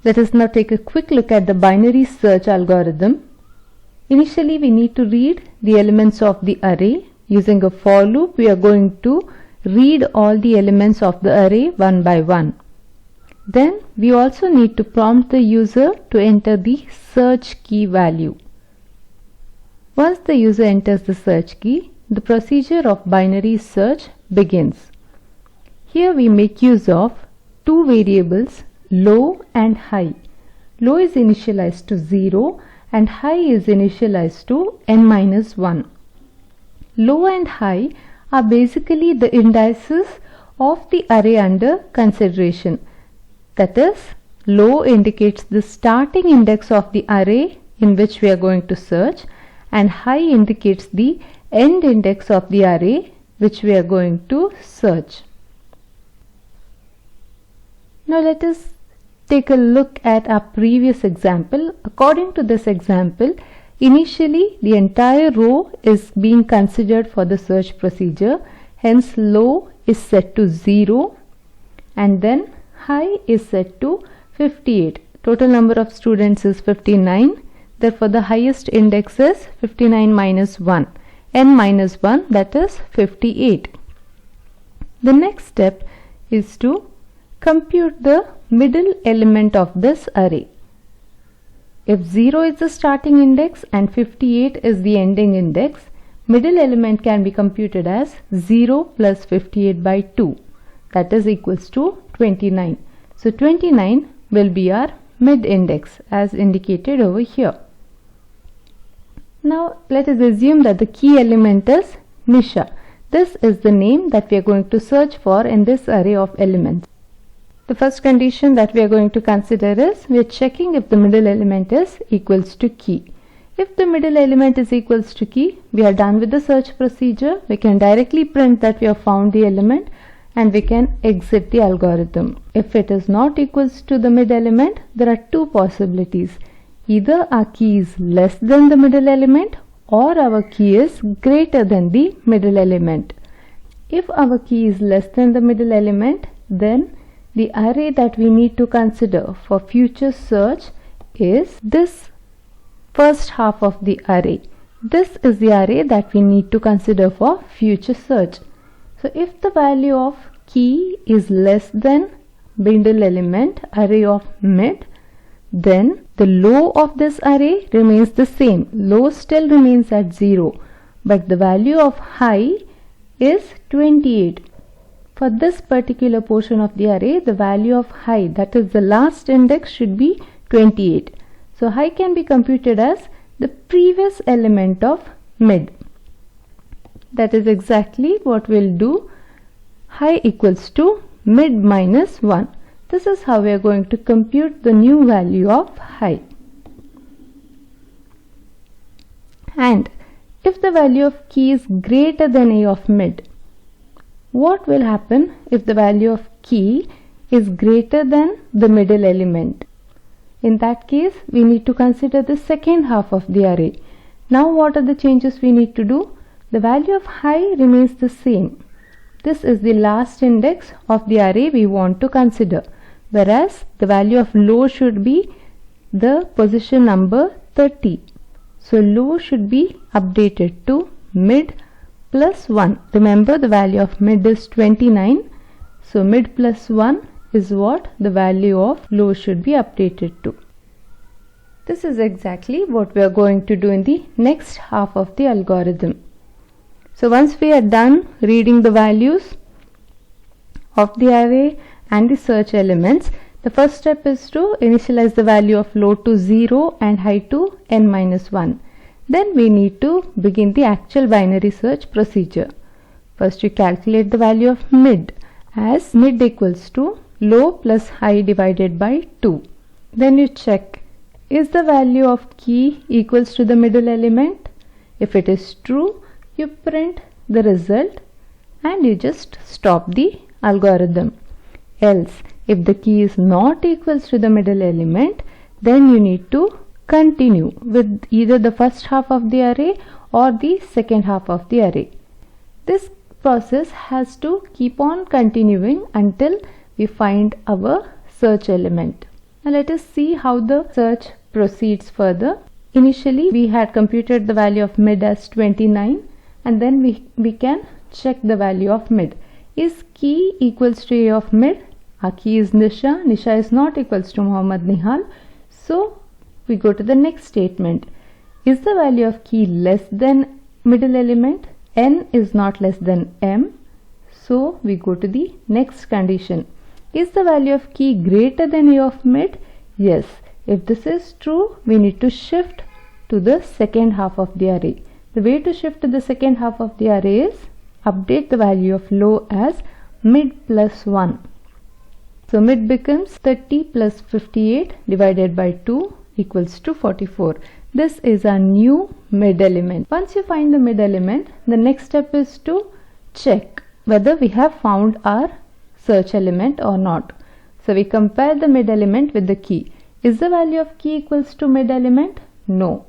Let us now take a quick look at the binary search algorithm. Initially, we need to read the elements of the array. Using a for loop, we are going to read all the elements of the array one by one. Then we also need to prompt the user to enter the search key value. Once the user enters the search key, the procedure of binary search begins. Here we make use of two variables, low and high. Low is initialized to 0 and high is initialized to n-1. Low and high are basically the indices of the array under consideration. That is, low indicates the starting index of the array in which we are going to search, and high indicates the end index of the array which we are going to search. Now let us take a look at our previous example. According to this example, initially the entire row is being considered for the search procedure. Hence low is set to 0 and then high is set to 58. Total number of students is 59. Therefore the highest index is 59 minus 1. N minus 1, that is 58. The next step is to compute the middle element of this array. If 0 is the starting index and 58 is the ending index, middle element can be computed as 0 plus 58 by 2, that is equals to 29. So 29 will be our mid index as indicated over here. Now let us assume that the key element is Nisha. This is the name that we are going to search for in this array of elements. The first condition that we are going to consider is we are checking if the middle element is equals to key. If the middle element is equals to key, we are done with the search procedure. We can directly print that we have found the element and we can exit the algorithm. If it is not equals to the mid element, there are two possibilities. Either our key is less than the middle element or our key is greater than the middle element. If our key is less than the middle element, then the array that we need to consider for future search is this first half of the array. This is the array that we need to consider for future search. So if the value of key is less than middle element, array of mid, then the low of this array remains the same. Low still remains at 0, but the value of high is 28. For this particular portion of the array, the value of high, that is the last index, should be 28. So high can be computed as the previous element of mid. That is exactly what we'll do. High equals to mid minus 1. This is how we are going to compute the new value of high. And if the value of key is greater than a of mid, what will happen if the value of key is greater than the middle element? In that case, we need to consider the second half of the array. Now what are the changes we need to do? The value of high remains the same. This is the last index of the array we want to consider, whereas the value of low should be the position number 30. So low should be updated to mid plus 1. Remember, the value of mid is 29. So mid plus 1 is what the value of low should be updated to. This is exactly what we are going to do in the next half of the algorithm. So once we are done reading the values of the array and the search elements, the first step is to initialize the value of low to 0 and high to n-1. Then we need to begin the actual binary search procedure. First you calculate the value of mid as mid equals to low plus high divided by 2. Then you check, is the value of key equals to the middle element? If it is true, you print the result and you just stop the algorithm. Else, if the key is not equals to the middle element, then you need to continue with either the first half of the array or the second half of the array. This process has to keep on continuing until we find our search element. Now let us see how the search proceeds further. Initially we had computed the value of mid as 29, and then we can check the value of mid. Is key equals to A of mid? Our key is Nisha. Nisha is not equals to Muhammad Nihal. So we go to the next statement. Is the value of key less than middle element? N is not less than M. So we go to the next condition. Is the value of key greater than A of mid? Yes. If this is true, we need to shift to the second half of the array. The way to shift to the second half of the array is update the value of low as mid plus 1. So mid becomes 30 plus 58 divided by 2 equals to 44. This is our new mid element. Once you find the mid element, the next step is to check whether we have found our search element or not. So we compare the mid element with the key. Is the value of key equals to mid element? No.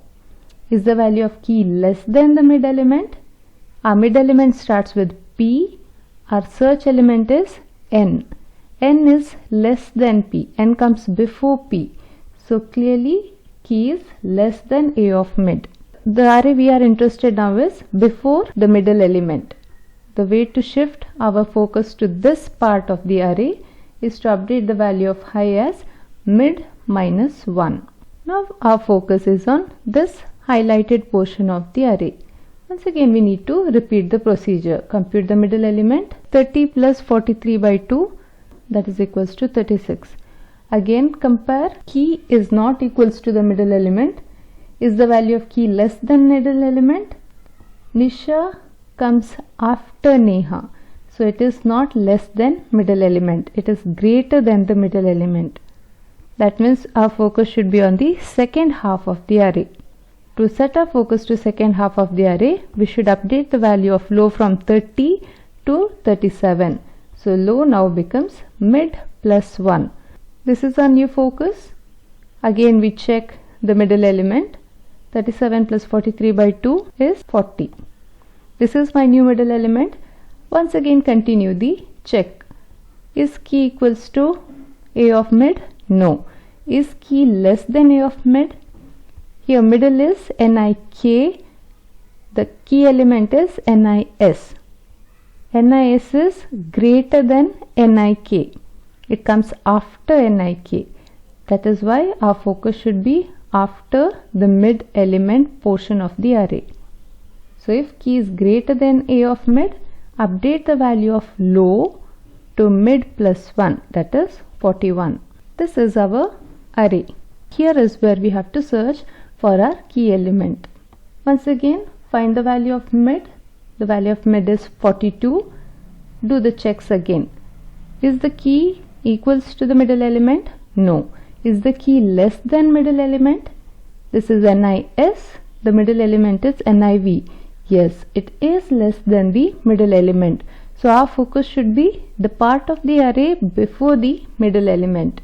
Is the value of key less than the mid element? Our mid element starts with P. Our search element is N. N is less than P. N comes before P. So clearly key is less than A of mid. The array we are interested now is before the middle element. The way to shift our focus to this part of the array is to update the value of high as mid minus 1. Now our focus is on this highlighted portion of the array. Once again we need to repeat the procedure. Compute the middle element. 30 plus 43 by 2, that is equals to 36. Again compare. Key is not equals to the middle element. Is the value of key less than middle element? Nisha comes after Neha. So it is not less than middle element. It is greater than the middle element. That means our focus should be on the second half of the array. To set our focus to second half of the array, we should update the value of low from 30 to 37. So low now becomes mid plus 1. This is our new focus. Again we check the middle element. 37 plus 43 by 2 is 40. This is my new middle element. Once again continue the check. Is key equals to A of mid? No. Is key less than A of mid? Here middle is NIK. The key element is NIS. NIS is greater than NIK. It comes after NIK. That is why our focus should be after the mid element portion of the array. So if key is greater than A of mid, update the value of low to mid plus 1, that is 41. This is our array. Here is where we have to search for our key element. Once again find the value of mid. The value of mid is 42. Do the checks again. Is the key equals to the middle element? No. Is the key less than middle element? This is NIS. The middle element is NIV. Yes, it is less than the middle element. So our focus should be the part of the array before the middle element.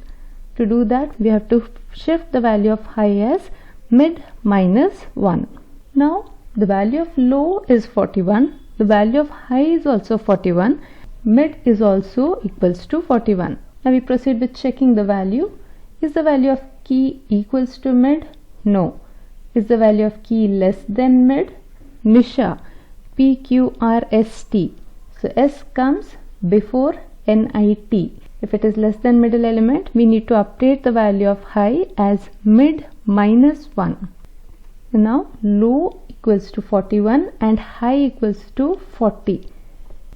To do that, we have to shift the value of high as mid minus 1. Now the value of low is 41. The value of high is also 41. Mid is also equals to 41. Now we proceed with checking the value. Is the value of key equals to mid? No. Is the value of key less than mid? Nisha, PQRST. So S comes before NIT. If it is less than middle element, we need to update the value of high as mid minus 1. So now low equals to 41 and high equals to 40.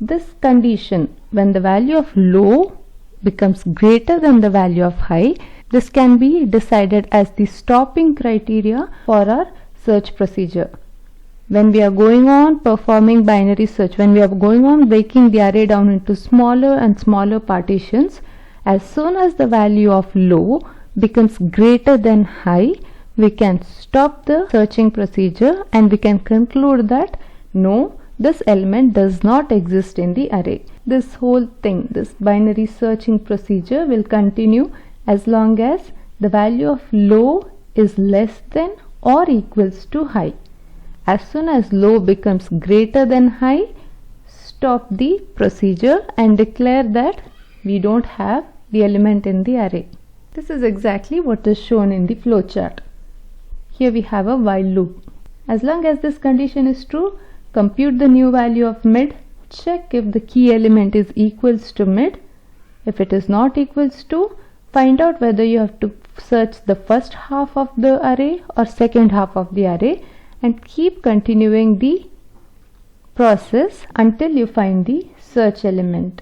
This condition, when the value of low becomes greater than the value of high, this can be decided as the stopping criteria for our search procedure. When we are going on performing binary search, when we are going on breaking the array down into smaller and smaller partitions, as soon as the value of low becomes greater than high, we can stop the searching procedure and we can conclude that no, this element does not exist in the array. This whole thing, this binary searching procedure will continue as long as the value of low is less than or equals to high. As soon as low becomes greater than high, stop the procedure and declare that we don't have the element in the array. This is exactly what is shown in the flowchart. Here we have a while loop. As long as this condition is true, compute the new value of mid, check if the key element is equals to mid. If it is not equals to, find out whether you have to search the first half of the array or second half of the array, and keep continuing the process until you find the search element.